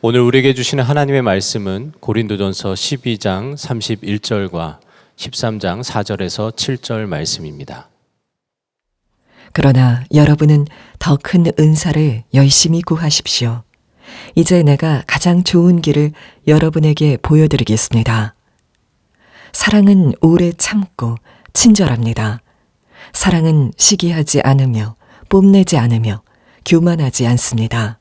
오늘 우리에게 주시는 하나님의 말씀은 고린도전서 12장 31절과 13장 4절에서 7절 말씀입니다. 그러나 여러분은 더 큰 은사를 열심히 구하십시오. 이제 내가 가장 좋은 길을 여러분에게 보여드리겠습니다. 사랑은 오래 참고 친절합니다. 사랑은 시기하지 않으며 뽐내지 않으며 교만하지 않습니다.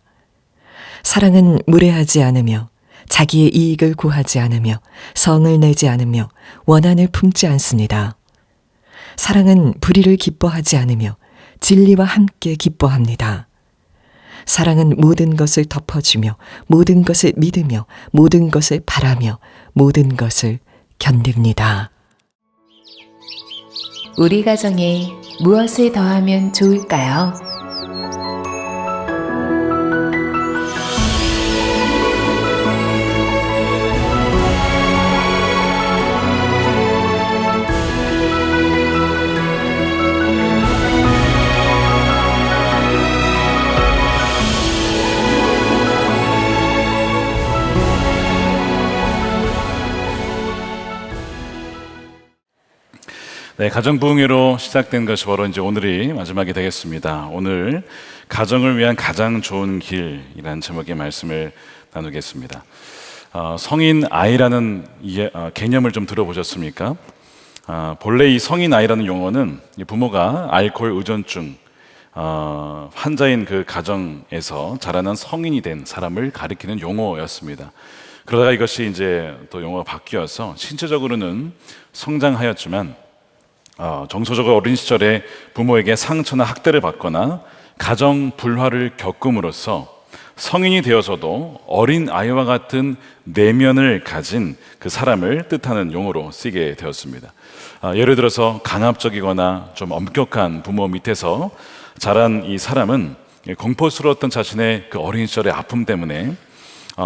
사랑은 무례하지 않으며 자기의 이익을 구하지 않으며 성을 내지 않으며 원한을 품지 않습니다. 사랑은 불의를 기뻐하지 않으며 진리와 함께 기뻐합니다. 사랑은 모든 것을 덮어주며 모든 것을 믿으며 모든 것을 바라며 모든 것을 견딥니다. 우리 가정에 무엇을 더하면 좋을까요? 네, 가정부흥회로 시작된 것이 바로 이제 오늘이 마지막이 되겠습니다. 오늘 가정을 위한 가장 좋은 길이라는 제목의 말씀을 나누겠습니다. 성인 아이라는 개념을 좀 들어보셨습니까? 본래 이 성인 아이라는 용어는 부모가 알코올 의존증 환자인 그 가정에서 자라난 성인이 된 사람을 가리키는 용어였습니다. 그러다가 이것이 이제 또 용어가 바뀌어서 신체적으로는 성장하였지만 정서적으로 어린 시절에 부모에게 상처나 학대를 받거나 가정 불화를 겪음으로써 성인이 되어서도 어린 아이와 같은 내면을 가진 그 사람을 뜻하는 용어로 쓰이게 되었습니다. 예를 들어서 강압적이거나 좀 엄격한 부모 밑에서 자란 이 사람은 공포스러웠던 자신의 그 어린 시절의 아픔 때문에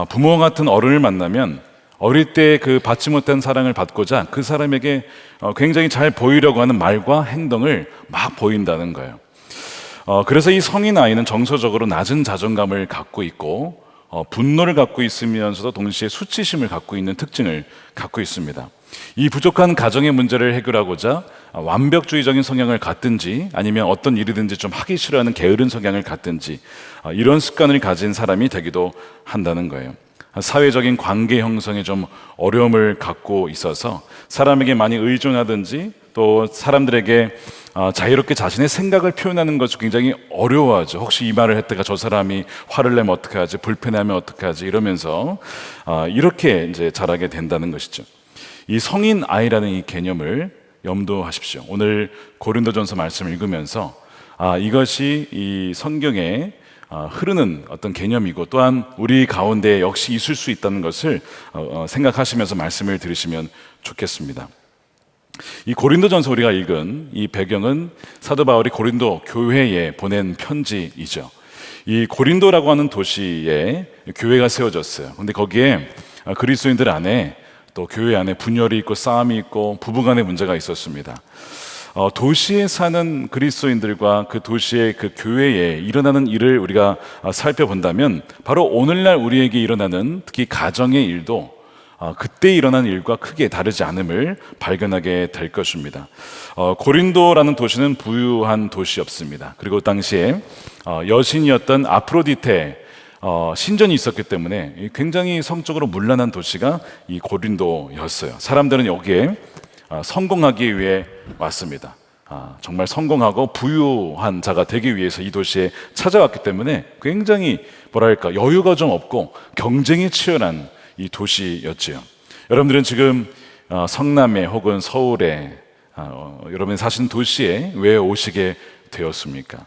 부모와 같은 어른을 만나면 어릴 때 그 받지 못한 사랑을 받고자 그 사람에게 굉장히 잘 보이려고 하는 말과 행동을 막 보인다는 거예요. 그래서 이 성인 아이는 정서적으로 낮은 자존감을 갖고 있고 분노를 갖고 있으면서도 동시에 수치심을 갖고 있는 특징을 갖고 있습니다. 이 부족한 가정의 문제를 해결하고자 완벽주의적인 성향을 갖든지 아니면 어떤 일이든지 좀 하기 싫어하는 게으른 성향을 갖든지 이런 습관을 가진 사람이 되기도 한다는 거예요. 사회적인 관계 형성에 좀 어려움을 갖고 있어서 사람에게 많이 의존하든지 또 사람들에게 자유롭게 자신의 생각을 표현하는 것을 굉장히 어려워하죠. 혹시 이 말을 했다가 저 사람이 화를 내면 어떡하지, 불편하면 어떡하지 이러면서 이렇게 이제 자라게 된다는 것이죠. 이 성인 아이라는 이 개념을 염두하십시오. 오늘 고린도전서 말씀을 읽으면서 이것이 이 성경에 흐르는 어떤 개념이고 또한 우리 가운데 역시 있을 수 있다는 것을 생각하시면서 말씀을 들으시면 좋겠습니다. 이 고린도전서 우리가 읽은 이 배경은 사도 바울이 고린도 교회에 보낸 편지이죠. 이 고린도라고 하는 도시에 교회가 세워졌어요. 그런데 거기에 그리스도인들 안에 또 교회 안에 분열이 있고 싸움이 있고 부부간의 문제가 있었습니다. 도시에 사는 그리스도인들과 그 도시의 그 교회에 일어나는 일을 우리가 살펴본다면 바로 오늘날 우리에게 일어나는 특히 가정의 일도 그때 일어난 일과 크게 다르지 않음을 발견하게 될 것입니다. 고린도라는 도시는 부유한 도시였습니다. 그리고 당시에 여신이었던 아프로디테 신전이 있었기 때문에 굉장히 성적으로 문란한 도시가 이 고린도였어요. 사람들은 여기에 성공하기 위해 왔습니다. 정말 성공하고 부유한 자가 되기 위해서 이 도시에 찾아왔기 때문에 굉장히 뭐랄까 여유가 좀 없고 경쟁이 치열한 이 도시였지요. 여러분들은 지금 성남에 혹은 서울에 여러분이 사시는 도시에 왜 오시게 되었습니까?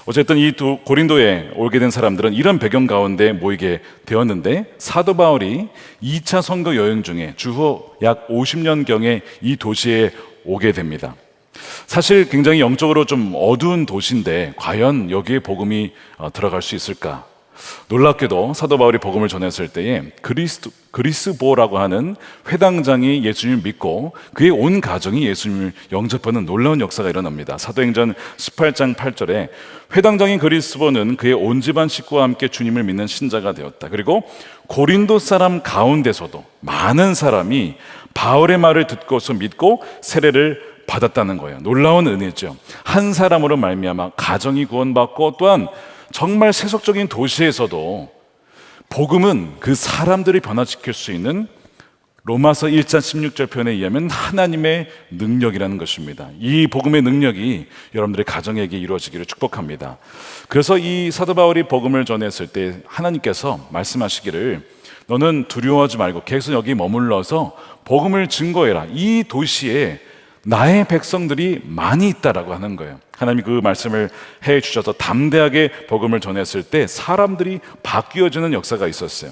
어쨌든 이 고린도에 오게 된 사람들은 이런 배경 가운데 모이게 되었는데 사도 바울이 2차 선교 여행 중에 주후 약 50년경에 이 도시에 오게 됩니다. 사실 굉장히 영적으로 좀 어두운 도시인데 과연 여기에 복음이 들어갈 수 있을까? 놀랍게도 사도 바울이 복음을 전했을 때에 그리스보라고 하는 회당장이 예수님을 믿고 그의 온 가정이 예수님을 영접하는 놀라운 역사가 일어납니다. 사도행전 18장 8절에 회당장인 그리스보는 그의 온 집안 식구와 함께 주님을 믿는 신자가 되었다. 그리고 고린도 사람 가운데서도 많은 사람이 바울의 말을 듣고서 믿고 세례를 받았다는 거예요. 놀라운 은혜죠. 한 사람으로 말미암아 가정이 구원받고 또한 정말 세속적인 도시에서도 복음은 그 사람들을 변화시킬 수 있는 로마서 1장 16절 표현에 의하면 하나님의 능력이라는 것입니다. 이 복음의 능력이 여러분들의 가정에게 이루어지기를 축복합니다. 그래서 이 사도 바울이 복음을 전했을 때 하나님께서 말씀하시기를 너는 두려워하지 말고 계속 여기 머물러서 복음을 증거해라. 이 도시에 나의 백성들이 많이 있다라고 하는 거예요. 하나님이 그 말씀을 해 주셔서 담대하게 복음을 전했을 때 사람들이 바뀌어지는 역사가 있었어요.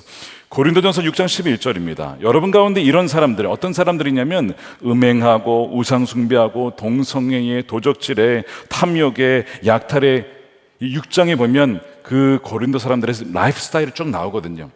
고린도전서 6장 11절입니다. 여러분 가운데 이런 사람들, 어떤 사람들이냐면 음행하고 우상숭배하고 동성애에 도적질에 탐욕에 약탈에, 이 6장에 보면 그 고린도 사람들의 라이프 스타일이 쭉 나오거든요.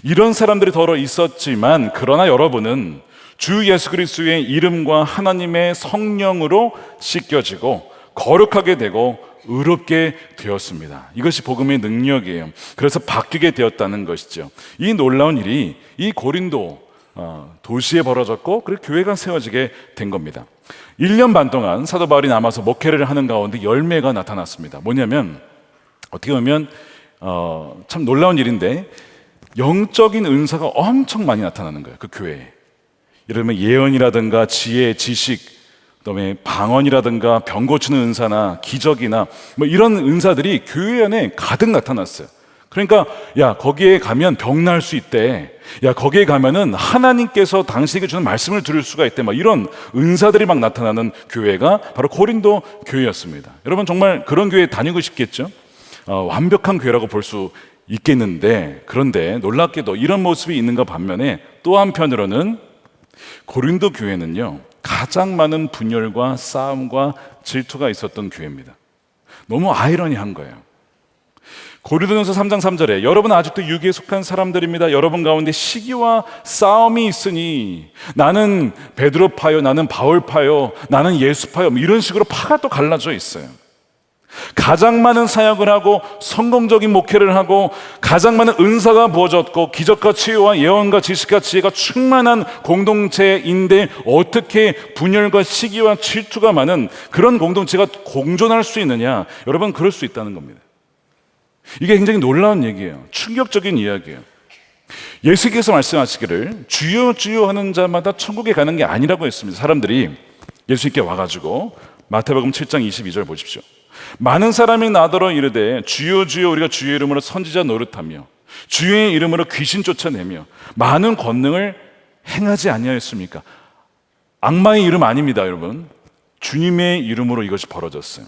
이런 사람들이 더러 있었지만 그러나 여러분은 주 예수 그리스도의 이름과 하나님의 성령으로 씻겨지고 거룩하게 되고 의롭게 되었습니다. 이것이 복음의 능력이에요. 그래서 바뀌게 되었다는 것이죠. 이 놀라운 일이 이 고린도 도시에 벌어졌고 그리고 교회가 세워지게 된 겁니다. 1년 반 동안 사도 바울이 남아서 목회를 하는 가운데 열매가 나타났습니다. 뭐냐면 어떻게 보면 참 놀라운 일인데 영적인 은사가 엄청 많이 나타나는 거예요. 그 교회에. 예를 들면 예언이라든가 지혜, 지식, 그다음에 방언이라든가 병 고치는 은사나 기적이나 뭐 이런 은사들이 교회 안에 가득 나타났어요. 그러니까 야 거기에 가면 병 날 수 있대. 야 거기에 가면은 하나님께서 당신에게 주는 말씀을 들을 수가 있대. 막 이런 은사들이 막 나타나는 교회가 바로 고린도 교회였습니다. 여러분 정말 그런 교회에 다니고 싶겠죠? 완벽한 교회라고 볼 수 있겠는데 그런데 놀랍게도 이런 모습이 있는가 반면에 또 한편으로는 고린도 교회는요 가장 많은 분열과 싸움과 질투가 있었던 교회입니다. 너무 아이러니한 거예요. 고린도전서 3장 3절에 여러분 아직도 육에 속한 사람들입니다. 여러분 가운데 시기와 싸움이 있으니 나는 베드로파요, 나는 바울파요, 나는 예수파요 이런 식으로 파가 또 갈라져 있어요. 가장 많은 사역을 하고 성공적인 목회를 하고 가장 많은 은사가 부어졌고 기적과 치유와 예언과 지식과 지혜가 충만한 공동체인데 어떻게 분열과 시기와 질투가 많은 그런 공동체가 공존할 수 있느냐? 여러분 그럴 수 있다는 겁니다. 이게 굉장히 놀라운 얘기예요. 충격적인 이야기예요. 예수께서 말씀하시기를 주여 주여 하는 자마다 천국에 가는 게 아니라고 했습니다. 사람들이 예수님께 와가지고 마태복음 7장 22절 보십시오. 많은 사람이 나더러 이르되 주여 주여 우리가 주의 이름으로 선지자 노릇하며 주의 이름으로 귀신 쫓아내며 많은 권능을 행하지 아니하였습니까? 악마의 이름 아닙니다, 여러분. 주님의 이름으로 이것이 벌어졌어요.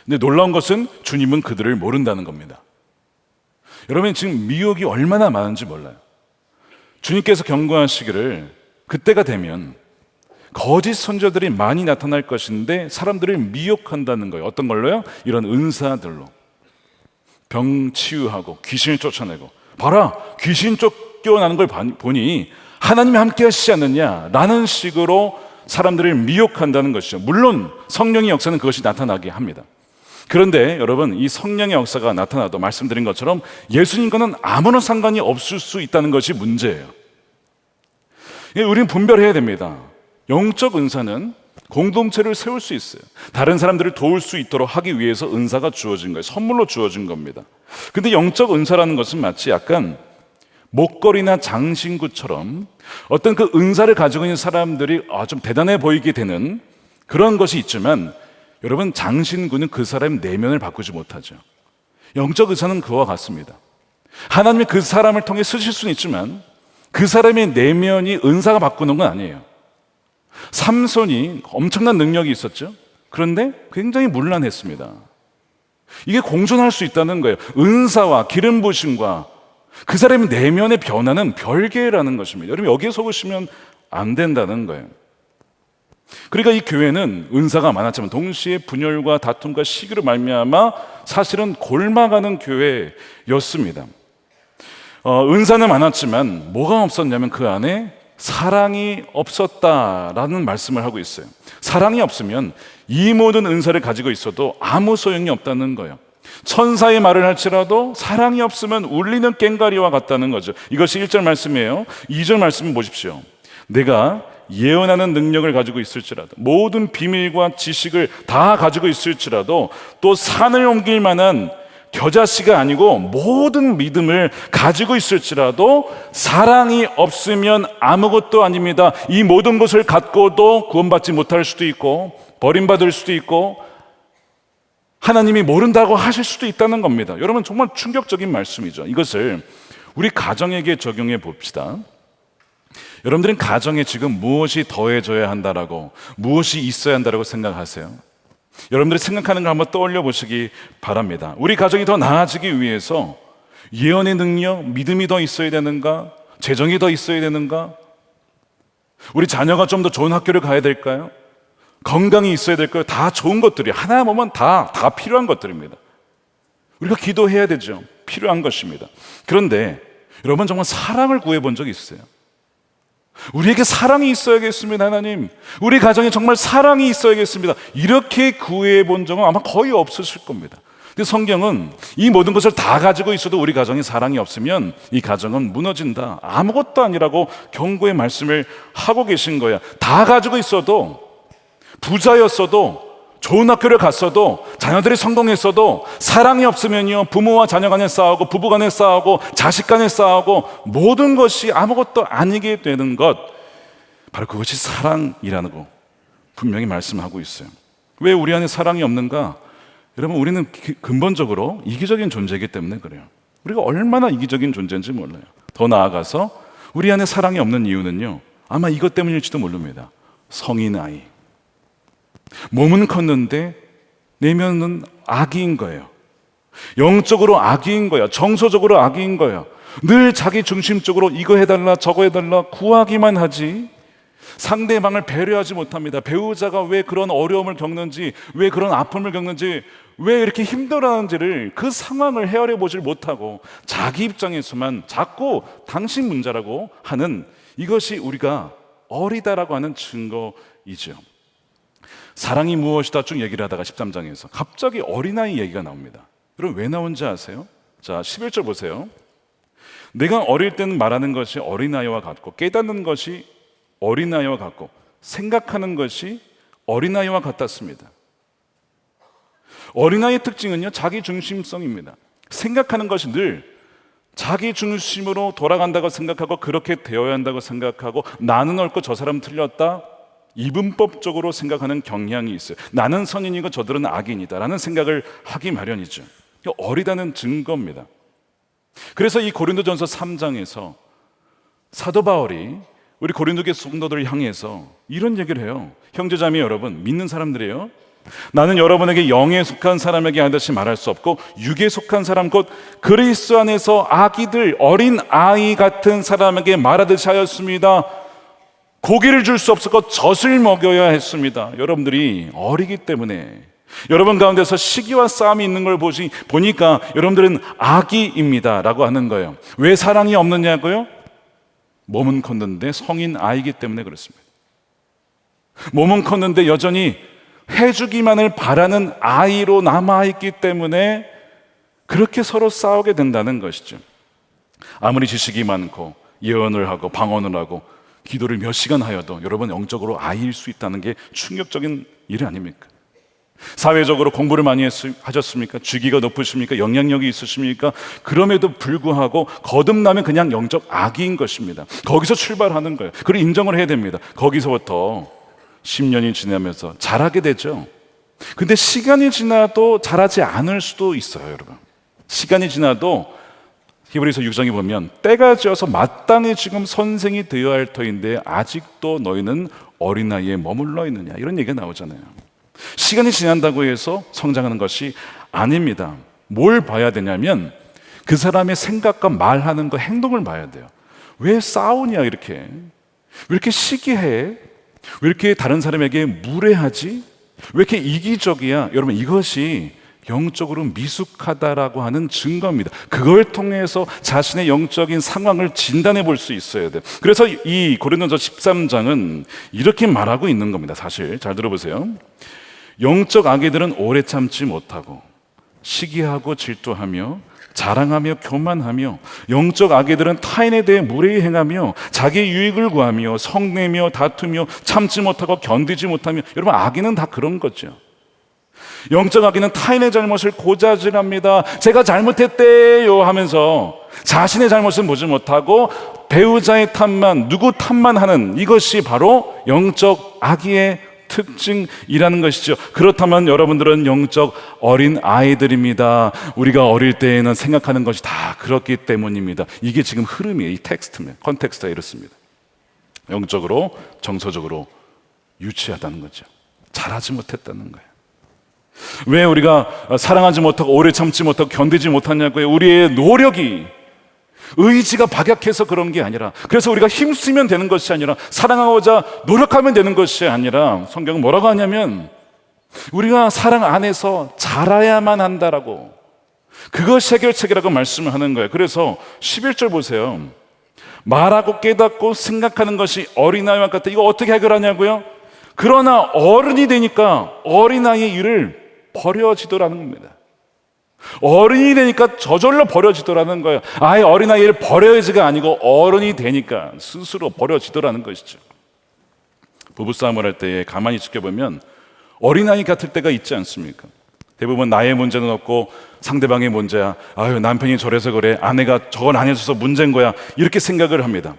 근데 놀라운 것은 주님은 그들을 모른다는 겁니다. 여러분 지금 미혹이 얼마나 많은지 몰라요. 주님께서 경고하시기를 그때가 되면 거짓 선지자들이 많이 나타날 것인데 사람들을 미혹한다는 거예요. 어떤 걸로요? 이런 은사들로 병 치유하고 귀신을 쫓아내고 봐라 귀신 쫓겨나는 걸 보니 하나님이 함께 하시지 않느냐라는 식으로 사람들을 미혹한다는 것이죠. 물론 성령의 역사는 그것이 나타나게 합니다. 그런데 여러분 이 성령의 역사가 나타나도 말씀드린 것처럼 예수님과는 아무런 상관이 없을 수 있다는 것이 문제예요. 우리는 분별해야 됩니다. 영적 은사는 공동체를 세울 수 있어요. 다른 사람들을 도울 수 있도록 하기 위해서 은사가 주어진 거예요. 선물로 주어진 겁니다. 근데 영적 은사라는 것은 마치 약간 목걸이나 장신구처럼 어떤 그 은사를 가지고 있는 사람들이 좀 대단해 보이게 되는 그런 것이 있지만 여러분 장신구는 그 사람의 내면을 바꾸지 못하죠. 영적 은사는 그와 같습니다. 하나님이 그 사람을 통해 쓰실 수는 있지만 그 사람의 내면이 은사가 바꾸는 건 아니에요. 삼손이 엄청난 능력이 있었죠. 그런데 굉장히 문란했습니다. 이게 공존할 수 있다는 거예요. 은사와 기름 부심과 그 사람의 내면의 변화는 별개라는 것입니다. 여러분 여기에 속으시면 안 된다는 거예요. 그러니까 이 교회는 은사가 많았지만 동시에 분열과 다툼과 시기로 말미암아 사실은 골마가는 교회였습니다. 은사는 많았지만 뭐가 없었냐면 그 안에 사랑이 없었다라는 말씀을 하고 있어요. 사랑이 없으면 이 모든 은사를 가지고 있어도 아무 소용이 없다는 거예요. 천사의 말을 할지라도 사랑이 없으면 울리는 꽹과리와 같다는 거죠. 이것이 1절 말씀이에요. 2절 말씀을 보십시오. 내가 예언하는 능력을 가지고 있을지라도, 모든 비밀과 지식을 다 가지고 있을지라도, 또 산을 옮길 만한 겨자씨가 아니고 모든 믿음을 가지고 있을지라도 사랑이 없으면 아무것도 아닙니다. 이 모든 것을 갖고도 구원받지 못할 수도 있고 버림받을 수도 있고 하나님이 모른다고 하실 수도 있다는 겁니다. 여러분, 정말 충격적인 말씀이죠. 이것을 우리 가정에게 적용해 봅시다. 여러분들은 가정에 지금 무엇이 더해져야 한다라고, 무엇이 있어야 한다라고 생각하세요? 여러분들이 생각하는 걸 한번 떠올려 보시기 바랍니다. 우리 가정이 더 나아지기 위해서 예언의 능력, 믿음이 더 있어야 되는가? 재정이 더 있어야 되는가? 우리 자녀가 좀 더 좋은 학교를 가야 될까요? 건강이 있어야 될까요? 다 좋은 것들이 하나 보면 다 필요한 것들입니다. 우리가 기도해야 되죠. 필요한 것입니다. 그런데 여러분, 정말 사랑을 구해본 적이 있어요? 우리에게 사랑이 있어야겠습니다, 하나님. 우리 가정에 정말 사랑이 있어야겠습니다. 이렇게 구해본 적은 아마 거의 없으실 겁니다. 근데 성경은 이 모든 것을 다 가지고 있어도 우리 가정에 사랑이 없으면 이 가정은 무너진다, 아무것도 아니라고 경고의 말씀을 하고 계신 거야. 다 가지고 있어도, 부자였어도, 좋은 학교를 갔어도, 자녀들이 성공했어도 사랑이 없으면요, 부모와 자녀 간에 싸우고, 부부 간에 싸우고, 자식 간에 싸우고, 모든 것이 아무것도 아니게 되는 것, 바로 그것이 사랑이라는 거 분명히 말씀하고 있어요. 왜 우리 안에 사랑이 없는가? 여러분, 우리는 근본적으로 이기적인 존재이기 때문에 그래요. 우리가 얼마나 이기적인 존재인지 몰라요. 더 나아가서 우리 안에 사랑이 없는 이유는요, 아마 이것 때문일지도 모릅니다. 성인 아이, 몸은 컸는데 내면은 악인 거예요. 영적으로 악인 거야. 정서적으로 악인 거야. 늘 자기 중심적으로 이거 해달라 저거 해달라 구하기만 하지 상대방을 배려하지 못합니다. 배우자가 왜 그런 어려움을 겪는지, 왜 그런 아픔을 겪는지, 왜 이렇게 힘들어하는지를, 그 상황을 헤아려 보질 못하고 자기 입장에서만 자꾸 당신 문제라고 하는, 이것이 우리가 어리다라고 하는 증거이죠. 사랑이 무엇이다 쭉 얘기를 하다가 13장에서 갑자기 어린아이 얘기가 나옵니다. 여러분, 왜 나온지 아세요? 자, 11절 보세요. 내가 어릴 때는 말하는 것이 어린아이와 같고, 깨닫는 것이 어린아이와 같고, 생각하는 것이 어린아이와 같았습니다. 어린아이의 특징은요, 자기 중심성입니다. 생각하는 것이 늘 자기 중심으로 돌아간다고 생각하고, 그렇게 되어야 한다고 생각하고, 나는 옳고 저 사람 틀렸다, 이분법적으로 생각하는 경향이 있어요. 나는 선인이고 저들은 악인이다 라는 생각을 하기 마련이죠. 어리다는 증거입니다. 그래서 이 고린도전서 3장에서 사도 바울이 우리 고린도교 성도들을 향해서 이런 얘기를 해요. 형제자매 여러분, 믿는 사람들이에요. 나는 여러분에게 영에 속한 사람에게 하듯이 말할 수 없고, 육에 속한 사람 곧 그리스도 안에서 아기들, 어린 아이 같은 사람에게 말하듯이 하였습니다. 고기를 줄 수 없었고 젖을 먹여야 했습니다. 여러분들이 어리기 때문에, 여러분 가운데서 시기와 싸움이 있는 걸 보니까 여러분들은 아기입니다 라고 하는 거예요. 왜 사랑이 없느냐고요? 몸은 컸는데 성인 아이기 때문에 그렇습니다. 몸은 컸는데 여전히 해주기만을 바라는 아이로 남아있기 때문에 그렇게 서로 싸우게 된다는 것이죠. 아무리 지식이 많고 예언을 하고 방언을 하고 기도를 몇 시간 하여도 여러분 영적으로 아이일 수 있다는 게 충격적인 일 아닙니까? 사회적으로 공부를 많이 하셨습니까? 주기가 높으십니까? 영향력이 있으십니까? 그럼에도 불구하고 거듭나면 그냥 영적 아기인 것입니다. 거기서 출발하는 거예요. 그리고 인정을 해야 됩니다. 거기서부터 10년이 지나면서 잘하게 되죠. 근데 시간이 지나도 잘하지 않을 수도 있어요, 여러분. 시간이 지나도 히브리서 6장에 보면 때가 지어서 마땅히 지금 선생이 되어야 할 터인데 아직도 너희는 어린아이에 머물러 있느냐, 이런 얘기가 나오잖아요. 시간이 지난다고 해서 성장하는 것이 아닙니다. 뭘 봐야 되냐면 그 사람의 생각과 말하는 거, 행동을 봐야 돼요. 왜 싸우냐, 이렇게 왜 이렇게 시기해? 왜 이렇게 다른 사람에게 무례하지? 왜 이렇게 이기적이야? 여러분, 이것이 영적으로 미숙하다라고 하는 증거입니다. 그걸 통해서 자신의 영적인 상황을 진단해 볼 수 있어야 돼요. 그래서 이 고린도전서 13장은 이렇게 말하고 있는 겁니다. 사실 잘 들어보세요. 영적 아기들은 오래 참지 못하고 시기하고 질투하며 자랑하며 교만하며, 영적 아기들은 타인에 대해 무례히 행하며 자기 유익을 구하며 성내며 다투며 참지 못하고 견디지 못하며. 여러분, 아기는 다 그런 거죠. 영적 아기는 타인의 잘못을 고자질합니다. 제가 잘못했대요 하면서 자신의 잘못은 보지 못하고 배우자의 탓만, 누구 탓만 하는, 이것이 바로 영적 아기의 특징이라는 것이죠. 그렇다면 여러분들은 영적 어린 아이들입니다. 우리가 어릴 때에는 생각하는 것이 다 그렇기 때문입니다. 이게 지금 흐름이에요. 이 텍스트면, 컨텍스트가 이렇습니다. 영적으로, 정서적으로 유치하다는 거죠. 잘하지 못했다는 거예요. 왜 우리가 사랑하지 못하고 오래 참지 못하고 견디지 못하냐고요. 우리의 노력이, 의지가 박약해서 그런 게 아니라, 그래서 우리가 힘쓰면 되는 것이 아니라, 사랑하고자 노력하면 되는 것이 아니라, 성경은 뭐라고 하냐면 우리가 사랑 안에서 자라야만 한다라고, 그것이 해결책이라고 말씀을 하는 거예요. 그래서 11절 보세요. 말하고 깨닫고 생각하는 것이 어린아이와 같다. 이거 어떻게 해결하냐고요? 그러나 어른이 되니까 어린아이의 일을 버려지더라는 겁니다. 어른이 되니까 저절로 버려지더라는 거예요. 아예 어린아이를 버려야지가 아니고 어른이 되니까 스스로 버려지더라는 것이죠. 부부싸움을 할 때 가만히 지켜보면 어린아이 같을 때가 있지 않습니까? 대부분 나의 문제는 없고 상대방의 문제야. 아유, 남편이 저래서 그래, 아내가 저걸 안 해줘서 문제인 거야, 이렇게 생각을 합니다.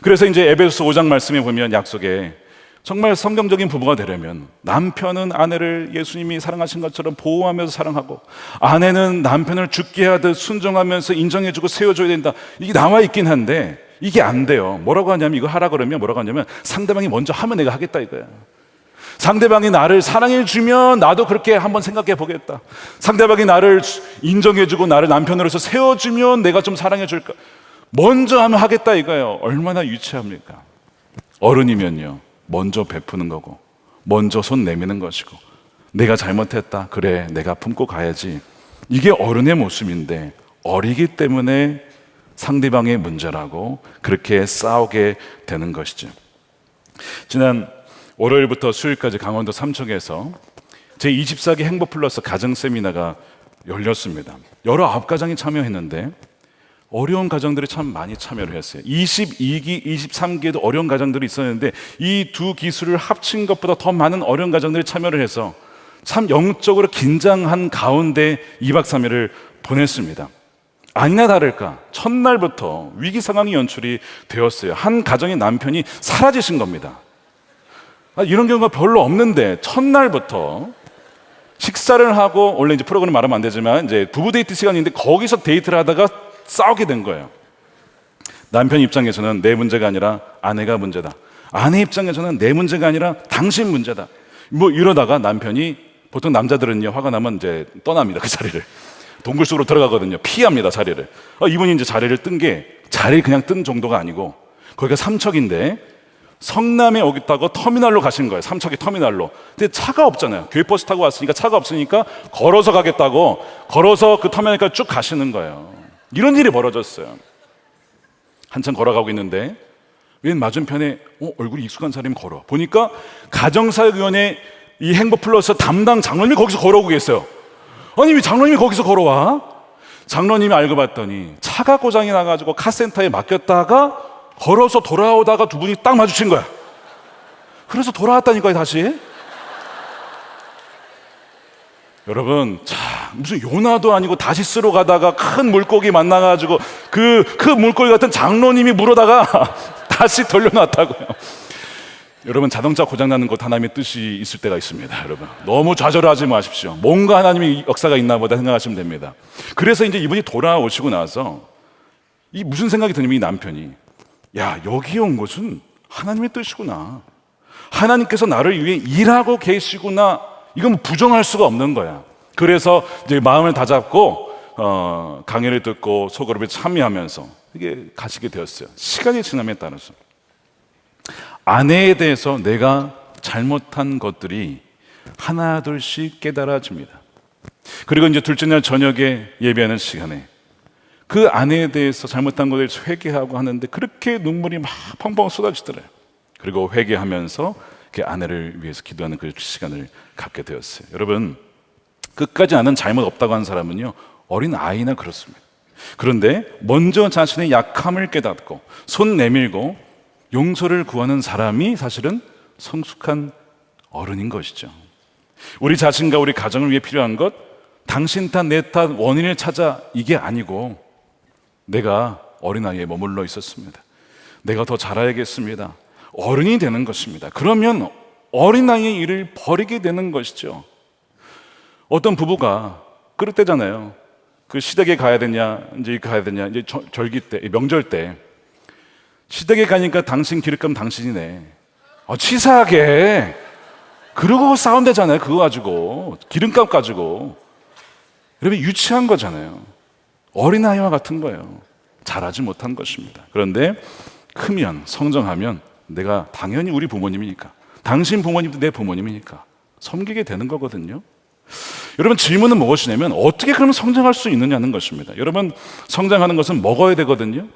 그래서 이제 에베소서 5장 말씀에 보면 약속에, 정말 성경적인 부부가 되려면 남편은 아내를 예수님이 사랑하신 것처럼 보호하면서 사랑하고, 아내는 남편을 죽게 하듯 순종하면서 인정해주고 세워줘야 된다. 이게 나와 있긴 한데 이게 안 돼요. 뭐라고 하냐면, 이거 하라 그러면 뭐라고 하냐면, 상대방이 먼저 하면 내가 하겠다 이거야. 상대방이 나를 사랑해주면 나도 그렇게 한번 생각해 보겠다. 상대방이 나를 인정해주고 나를 남편으로서 세워주면 내가 좀 사랑해줄까. 먼저 하면 하겠다 이거예요. 얼마나 유치합니까? 어른이면요, 먼저 베푸는 거고, 먼저 손 내미는 것이고, 내가 잘못했다, 그래 내가 품고 가야지, 이게 어른의 모습인데, 어리기 때문에 상대방의 문제라고 그렇게 싸우게 되는 것이죠. 지난 월요일부터 수요일까지 강원도 삼척에서 제24기 행복 플러스 가정 세미나가 열렸습니다. 19가정이 참여했는데 어려운 가정들이 참 많이 참여를 했어요. 22기, 23기에도 어려운 가정들이 있었는데 이 두 기술을 합친 것보다 더 많은 어려운 가정들이 참여를 해서 참 영적으로 긴장한 가운데 2박 3일을 보냈습니다. 아니나 다를까 첫날부터 위기 상황이 연출이 되었어요. 한 가정의 남편이 사라지신 겁니다. 이런 경우가 별로 없는데 첫날부터 식사를 하고, 원래 이제 프로그램 말하면 안 되지만 이제 부부 데이트 시간인데 거기서 데이트를 하다가 싸우게 된 거예요. 남편 입장에서는 내 문제가 아니라 아내가 문제다. 아내 입장에서는 내 문제가 아니라 당신 문제다. 뭐 이러다가 남편이, 보통 남자들은요 화가 나면 이제 떠납니다. 그 자리를 동굴 속으로 들어가거든요. 피합니다, 자리를. 이분이 이제 자리를 뜬 게, 자리를 그냥 뜬 정도가 아니고, 거기가 삼척인데 성남에 오겠다고 터미널로 가신 거예요. 삼척의 터미널로. 근데 차가 없잖아요. 교회버스 타고 왔으니까 차가 없으니까 걸어서 가겠다고, 걸어서 그 터미널까지 쭉 가시는 거예요. 이런 일이 벌어졌어요. 한참 걸어가고 있는데 웬 맞은편에 얼굴이 익숙한 사람이 걸어 보니까 가정사역위원회 이 행복플러스 담당 장로님이 거기서 걸어오고 계세요. 아니, 왜 장로님이 거기서 걸어와? 장로님이 알고 봤더니 차가 고장이 나가지고 카센터에 맡겼다가 걸어서 돌아오다가 두 분이 딱 마주친 거야. 그래서 돌아왔다니까요, 다시. 여러분, 무슨 요나도 아니고 다시스로 가다가 큰 물고기 만나가지고 그 물고기 같은 장로님이 물어다가 다시 돌려놨다고요. 여러분, 자동차 고장나는 것 하나님의 뜻이 있을 때가 있습니다. 여러분, 너무 좌절하지 마십시오. 뭔가 하나님의 역사가 있나 보다 생각하시면 됩니다. 그래서 이제 이분이 돌아오시고 나서 이 무슨 생각이 드냐면, 이 남편이, 야, 여기 온 것은 하나님의 뜻이구나, 하나님께서 나를 위해 일하고 계시구나, 이건 부정할 수가 없는 거야. 그래서 이제 마음을 다잡고 강연을 듣고 소그룹에 참여하면서 이게 가시게 되었어요. 시간이 지남에 따라서 아내에 대해서 내가 잘못한 것들이 하나둘씩 깨달아집니다. 그리고 이제 둘째 날 저녁에 예배하는 시간에 그 아내에 대해서 잘못한 것을 회개하고 하는데 그렇게 눈물이 막 펑펑 쏟아지더래요. 그리고 회개하면서 그 아내를 위해서 기도하는 그 시간을 갖게 되었어요. 여러분, 끝까지 나는 잘못 없다고 하는 사람은요, 어린 아이나 그렇습니다. 그런데 먼저 자신의 약함을 깨닫고 손 내밀고 용서를 구하는 사람이 사실은 성숙한 어른인 것이죠. 우리 자신과 우리 가정을 위해 필요한 것, 당신 탓, 내 탓, 원인을 찾아 이게 아니고 내가 어린아이에 머물러 있었습니다. 내가 더 자라야겠습니다. 어른이 되는 것입니다. 그러면 어린아이의 일을 버리게 되는 것이죠. 어떤 부부가 그럴 때잖아요. 그 시댁에 가야 되냐, 이제 절기 때, 명절 때 시댁에 가니까 당신 기름값 당신이네. 치사하게. 그러고 싸운대잖아요. 그거 가지고, 기름값 가지고. 여러분, 유치한 거잖아요. 어린아이와 같은 거예요. 잘하지 못한 것입니다. 그런데 크면, 성장하면 내가 당연히 우리 부모님이니까, 당신 부모님도 내 부모님이니까 섬기게 되는 거거든요. 여러분, 질문은 무엇이냐면 어떻게 그러면 성장할 수 있느냐는 것입니다. 여러분, 성장하는 것은 먹어야 되거든요.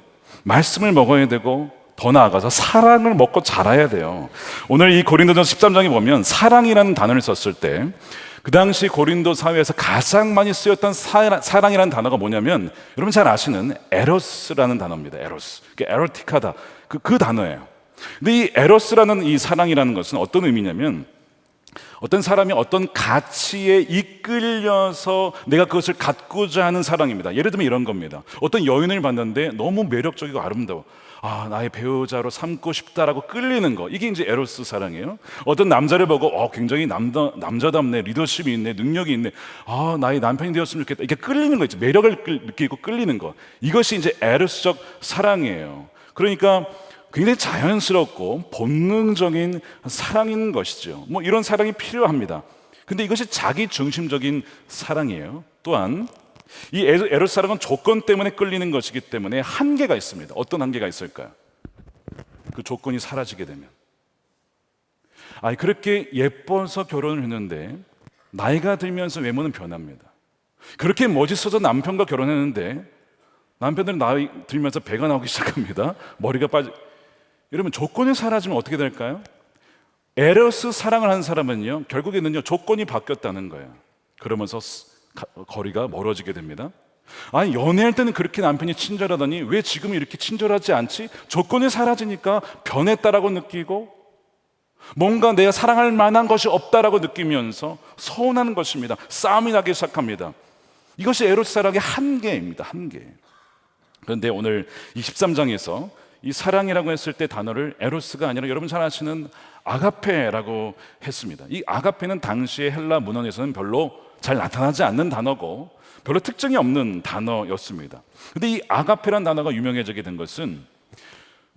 말씀을 먹어야 되고 더 나아가서 사랑을 먹고 자라야 돼요. 오늘 이 고린도전서 13장에 보면 사랑이라는 단어를 썼을 때 그 당시 고린도 사회에서 가장 많이 쓰였던 사랑이라는 단어가 뭐냐면 여러분 잘 아시는 에로스라는 단어입니다. 에로스. 에로틱하다. 그 단어예요. 근데 이 에로스라는 이 사랑이라는 것은 어떤 의미냐면 어떤 사람이 어떤 가치에 이끌려서 내가 그것을 갖고자 하는 사랑입니다. 예를 들면 이런 겁니다. 어떤 여인을 봤는데 너무 매력적이고 아름다워. 나의 배우자로 삼고 싶다라고 끌리는 거. 이게 이제 에로스 사랑이에요. 어떤 남자를 보고 굉장히 남자답네, 리더십이 있네, 능력이 있네. 나의 남편이 되었으면 좋겠다. 이게 끌리는 거 있죠. 매력을 느끼고 끌리는 거. 이것이 이제 에로스적 사랑이에요. 그러니까 굉장히 자연스럽고 본능적인 사랑인 것이죠. 이런 사랑이 필요합니다. 근데 이것이 자기 중심적인 사랑이에요. 또한 이 에로스 사랑은 조건 때문에 끌리는 것이기 때문에 한계가 있습니다. 어떤 한계가 있을까요? 그 조건이 사라지게 되면, 그렇게 예뻐서 결혼을 했는데 나이가 들면서 외모는 변합니다. 그렇게 멋있어서 남편과 결혼했는데 남편들은 나이 들면서 배가 나오기 시작합니다. 머리가 여러분, 조건이 사라지면 어떻게 될까요? 에로스 사랑을 하는 사람은요, 결국에는요, 조건이 바뀌었다는 거예요. 그러면서 거리가 멀어지게 됩니다. 연애할 때는 그렇게 남편이 친절하더니 왜 지금 이렇게 친절하지 않지? 조건이 사라지니까 변했다라고 느끼고 뭔가 내가 사랑할 만한 것이 없다라고 느끼면서 서운한 것입니다. 싸움이 나기 시작합니다. 이것이 에로스 사랑의 한계입니다. 한계. 그런데 오늘 이 13장에서 이 사랑이라고 했을 때 단어를 에로스가 아니라 여러분 잘 아시는 아가페라고 했습니다. 이 아가페는 당시의 헬라 문헌에서는 별로 잘 나타나지 않는 단어고 별로 특징이 없는 단어였습니다. 근데 이 아가페라는 단어가 유명해지게 된 것은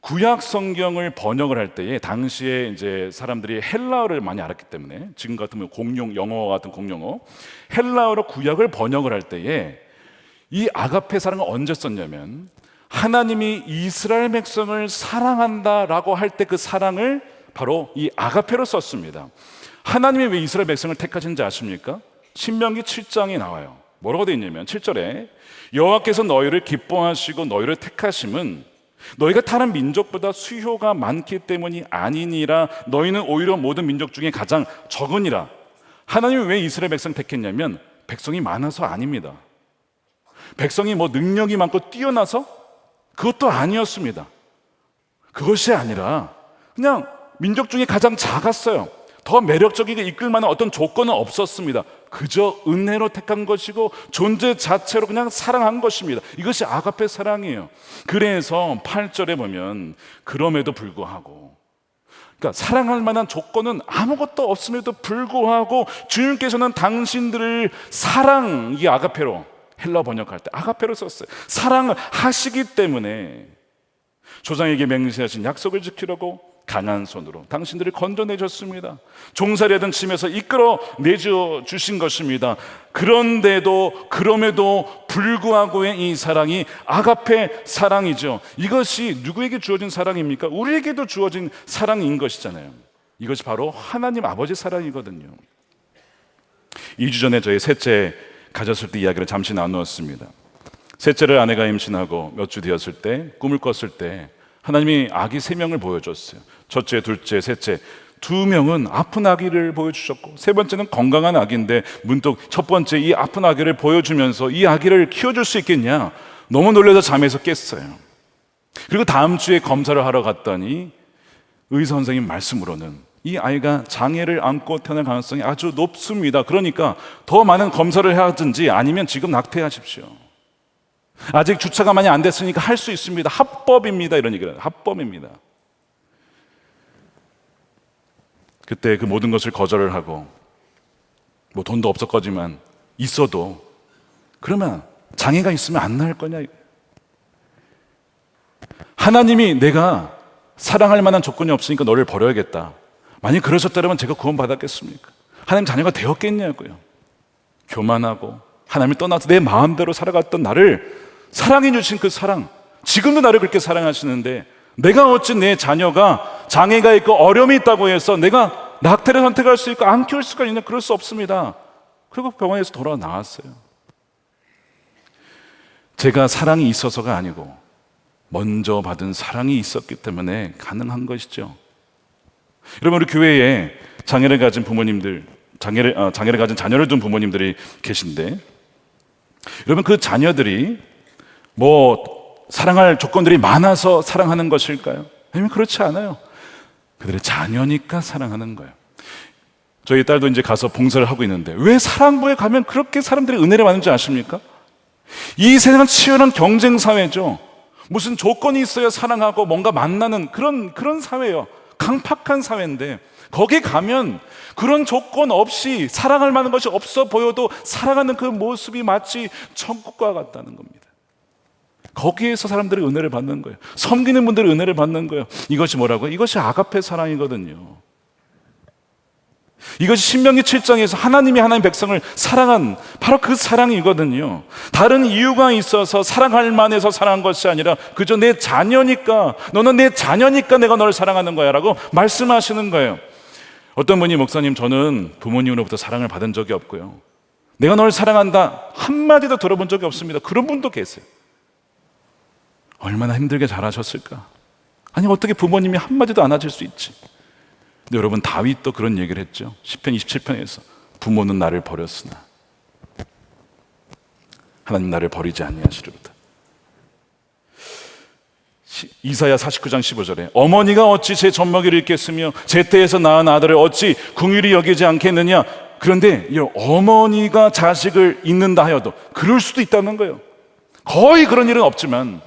구약 성경을 번역을 할 때에 당시에 이제 사람들이 헬라어를 많이 알았기 때문에 지금 같으면 공용 영어 같은 공용어 헬라어로 구약을 번역을 할 때에 이 아가페 사랑을 언제 썼냐면 하나님이 이스라엘 백성을 사랑한다라고 할 때 그 사랑을 바로 이 아가페로 썼습니다. 하나님이 왜 이스라엘 백성을 택하신지 아십니까? 신명기 7장에 나와요. 뭐라고 되어 있냐면 7절에 여호와께서 너희를 기뻐하시고 너희를 택하심은 너희가 다른 민족보다 수효가 많기 때문이 아니니라. 너희는 오히려 모든 민족 중에 가장 적으니라. 하나님이 왜 이스라엘 백성 택했냐면 백성이 많아서 아닙니다. 백성이 능력이 많고 뛰어나서 그것도 아니었습니다. 그것이 아니라 그냥 민족 중에 가장 작았어요. 더 매력적이게 이끌 만한 어떤 조건은 없었습니다. 그저 은혜로 택한 것이고 존재 자체로 그냥 사랑한 것입니다. 이것이 아가페 사랑이에요. 그래서 8절에 보면 그럼에도 불구하고, 그러니까 사랑할 만한 조건은 아무것도 없음에도 불구하고 주님께서는 당신들을 사랑, 이 아가페로 헬라 번역할 때 아가페로 썼어요. 사랑을 하시기 때문에 조상에게 맹세하신 약속을 지키려고 강한 손으로 당신들을 건져내셨습니다. 종살이하던 짐에서 이끌어 내줘 주신 것입니다. 그런데도 그럼에도 불구하고의 이 사랑이 아가페 사랑이죠. 이것이 누구에게 주어진 사랑입니까? 우리에게도 주어진 사랑인 것이잖아요. 이것이 바로 하나님 아버지 사랑이거든요. 2주 전에 저희 셋째 가졌을 때 이야기를 잠시 나누었습니다. 셋째를 아내가 임신하고 몇 주 되었을 때 꿈을 꿨을 때 하나님이 아기 3명을 보여줬어요. 첫째, 둘째, 셋째 2명은 아픈 아기를 보여주셨고, 세 번째는 건강한 아기인데 문득 첫 번째 이 아픈 아기를 보여주면서 이 아기를 키워줄 수 있겠냐, 너무 놀라서 잠에서 깼어요. 그리고 다음 주에 검사를 하러 갔더니 의사 선생님 말씀으로는 이 아이가 장애를 안고 태어날 가능성이 아주 높습니다. 그러니까 더 많은 검사를 해야 하든지 아니면 지금 낙태하십시오. 아직 주차가 많이 안 됐으니까 할 수 있습니다. 합법입니다. 이런 얘기를 해요. 합법입니다. 그때 그 모든 것을 거절을 하고, 뭐 돈도 없었거지만 있어도 그러면 장애가 있으면 안 낳을 거냐. 하나님이 내가 사랑할 만한 조건이 없으니까 너를 버려야겠다, 만약 그러셨다면 제가 구원받았겠습니까? 하나님 자녀가 되었겠냐고요. 교만하고 하나님을 떠나서 내 마음대로 살아갔던 나를 사랑해 주신 그 사랑, 지금도 나를 그렇게 사랑하시는데 내가 어찌 내 자녀가 장애가 있고 어려움이 있다고 해서 내가 낙태를 선택할 수 있고 안 키울 수가 있냐? 그럴 수 없습니다. 그리고 병원에서 돌아 나왔어요. 제가 사랑이 있어서가 아니고 먼저 받은 사랑이 있었기 때문에 가능한 것이죠. 여러분, 우리 교회에 장애를 가진 부모님들, 장애를 가진 자녀를 둔 부모님들이 계신데, 여러분, 그 자녀들이 뭐 사랑할 조건들이 많아서 사랑하는 것일까요? 아니면 그렇지 않아요. 그들의 자녀니까 사랑하는 거예요. 저희 딸도 이제 가서 봉사를 하고 있는데 왜 사랑부에 가면 그렇게 사람들이 은혜를 받는지 아십니까? 이 세상은 치열한 경쟁 사회죠. 무슨 조건이 있어야 사랑하고 뭔가 만나는 그런 사회예요. 강팍한 사회인데 거기 가면 그런 조건 없이 사랑할 만한 것이 없어 보여도 사랑하는 그 모습이 마치 천국과 같다는 겁니다. 거기에서 사람들이 은혜를 받는 거예요. 섬기는 분들이 은혜를 받는 거예요. 이것이 뭐라고요? 이것이 아가페 사랑이거든요. 이것이 신명기 7장에서 하나님이 하나님 백성을 사랑한 바로 그 사랑이거든요. 다른 이유가 있어서 사랑할 만해서 사랑한 것이 아니라 그저 내 자녀니까, 너는 내 자녀니까 내가 너를 사랑하는 거야 라고 말씀하시는 거예요. 어떤 분이, 목사님 저는 부모님으로부터 사랑을 받은 적이 없고요, 내가 너를 사랑한다 한마디도 들어본 적이 없습니다. 그런 분도 계세요. 얼마나 힘들게 자라셨을까? 아니 어떻게 부모님이 한마디도 안 하실 수 있지? 근데 여러분, 다윗도 그런 얘기를 했죠. 시편 27편에서 부모는 나를 버렸으나 하나님 나를 버리지 아니하시리로다. 이사야 49장 15절에 어머니가 어찌 제 젖먹이를 잊겠으며 제 태에서 낳은 아들을 어찌 긍휼히 여기지 않겠느냐. 그런데 이 어머니가 자식을 잊는다 하여도, 그럴 수도 있다는 거예요. 거의 그런 일은 없지만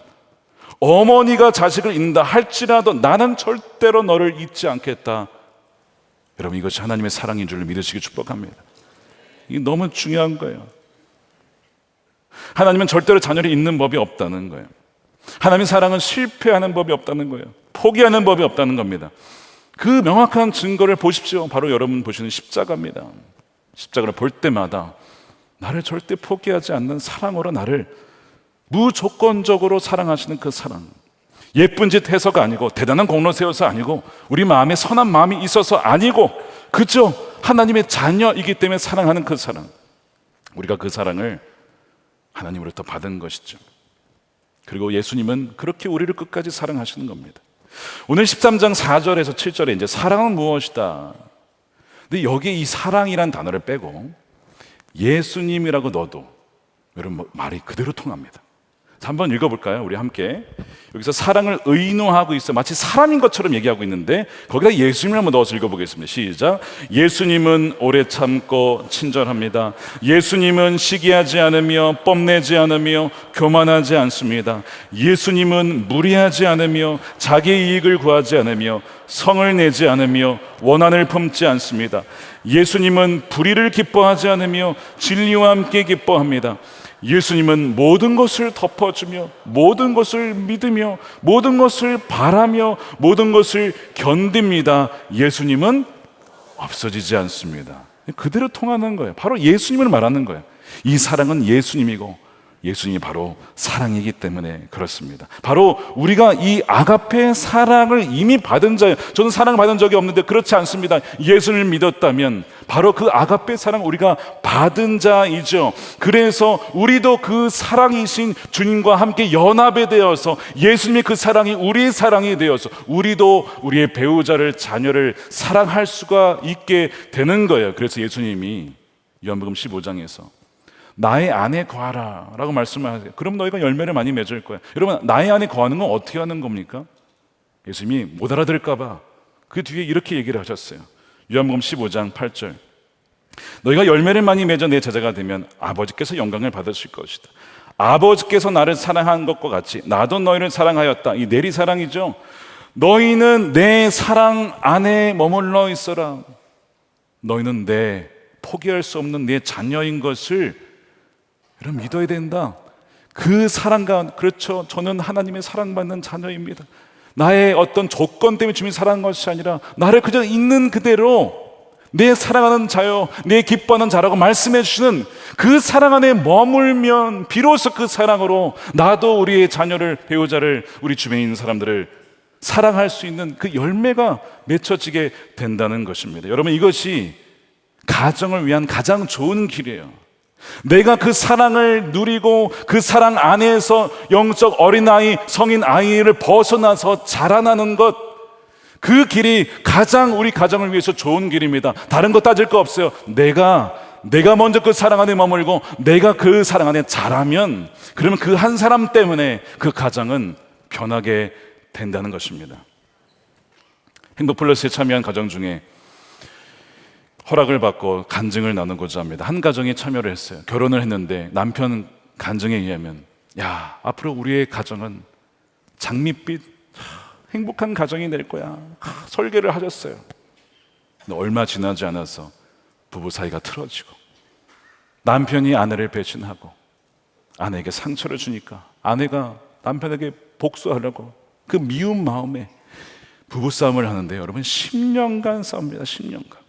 어머니가 자식을 잊는다 할지라도 나는 절대로 너를 잊지 않겠다. 여러분, 이것이 하나님의 사랑인 줄 믿으시기 축복합니다. 이게 너무 중요한 거예요. 하나님은 절대로 자녀를 잊는 법이 없다는 거예요. 하나님의 사랑은 실패하는 법이 없다는 거예요. 포기하는 법이 없다는 겁니다. 그 명확한 증거를 보십시오. 바로 여러분 보시는 십자가입니다. 십자가를 볼 때마다 나를 절대 포기하지 않는 사랑으로 나를 무조건적으로 사랑하시는 그 사랑, 예쁜 짓 해서가 아니고 대단한 공로 세워서 아니고 우리 마음에 선한 마음이 있어서 아니고 그저 하나님의 자녀이기 때문에 사랑하는 그 사랑, 우리가 그 사랑을 하나님으로부터 받은 것이죠. 그리고 예수님은 그렇게 우리를 끝까지 사랑하시는 겁니다. 오늘 13장 4절에서 7절에 이제 사랑은 무엇이다. 근데 여기 이 사랑이란 단어를 빼고 예수님이라고 넣어도 여러분 말이 그대로 통합니다. 자, 한번 읽어볼까요? 우리 함께. 여기서 사랑을 의노하고 있어 마치 사람인 것처럼 얘기하고 있는데 거기다 예수님을 한번 넣어서 읽어보겠습니다. 시작. 예수님은 오래 참고 친절합니다. 예수님은 시기하지 않으며 뽐내지 않으며 교만하지 않습니다. 예수님은 무리하지 않으며 자기 이익을 구하지 않으며 성을 내지 않으며 원한을 품지 않습니다. 예수님은 불의를 기뻐하지 않으며 진리와 함께 기뻐합니다. 예수님은 모든 것을 덮어주며 모든 것을 믿으며 모든 것을 바라며 모든 것을 견딥니다. 예수님은 없어지지 않습니다. 그대로 통하는 거예요. 바로 예수님을 말하는 거예요. 이 사랑은 예수님이고 예수님이 바로 사랑이기 때문에 그렇습니다. 바로 우리가 이 아가페의 사랑을 이미 받은 자예요. 저는 사랑을 받은 적이 없는데 그렇지 않습니다. 예수님을 믿었다면 바로 그 아가페의 사랑을 우리가 받은 자이죠. 그래서 우리도 그 사랑이신 주님과 함께 연합이 되어서 예수님의 그 사랑이 우리의 사랑이 되어서 우리도 우리의 배우자를, 자녀를 사랑할 수가 있게 되는 거예요. 그래서 예수님이 요한복음 15장에서 나의 안에 거하라 라고 말씀을 하세요. 그럼 너희가 열매를 많이 맺을 거야. 여러분, 나의 안에 거하는 건 어떻게 하는 겁니까? 예수님이 못 알아들을까 봐 그 뒤에 이렇게 얘기를 하셨어요. 요한복음 15장 8절, 너희가 열매를 많이 맺어 내 제자가 되면 아버지께서 영광을 받으실 것이다. 아버지께서 나를 사랑한 것과 같이 나도 너희를 사랑하였다. 이 내리사랑이죠. 너희는 내 사랑 안에 머물러 있어라. 너희는 내 포기할 수 없는 내 자녀인 것을 여러분 믿어야 된다. 그 사랑과, 그렇죠, 저는 하나님의 사랑받는 자녀입니다. 나의 어떤 조건 때문에 주님이 사랑한 것이 아니라 나를 그저 있는 그대로 내 사랑하는 자요, 내 기뻐하는 자라고 말씀해 주시는 그 사랑 안에 머물면 비로소 그 사랑으로 나도 우리의 자녀를, 배우자를, 우리 주변에 있는 사람들을 사랑할 수 있는 그 열매가 맺혀지게 된다는 것입니다. 여러분, 이것이 가정을 위한 가장 좋은 길이에요. 내가 그 사랑을 누리고 그 사랑 안에서 영적 어린아이, 성인 아이를 벗어나서 자라나는 것, 그 길이 가장 우리 가정을 위해서 좋은 길입니다. 다른 거 따질 거 없어요. 내가 먼저 그 사랑 안에 머물고 내가 그 사랑 안에 자라면, 그러면 그 한 사람 때문에 그 가정은 변하게 된다는 것입니다. 행복플러스에 참여한 가정 중에 허락을 받고 간증을 나누고자 합니다. 한 가정에 참여를 했어요. 결혼을 했는데 남편 간증에 의하면, 야, 앞으로 우리의 가정은 장밋빛 행복한 가정이 될 거야. 설계를 하셨어요. 근데 얼마 지나지 않아서 부부 사이가 틀어지고 남편이 아내를 배신하고 아내에게 상처를 주니까 아내가 남편에게 복수하려고 그 미운 마음에 부부싸움을 하는데 여러분 10년간 싸웁니다. 10년간.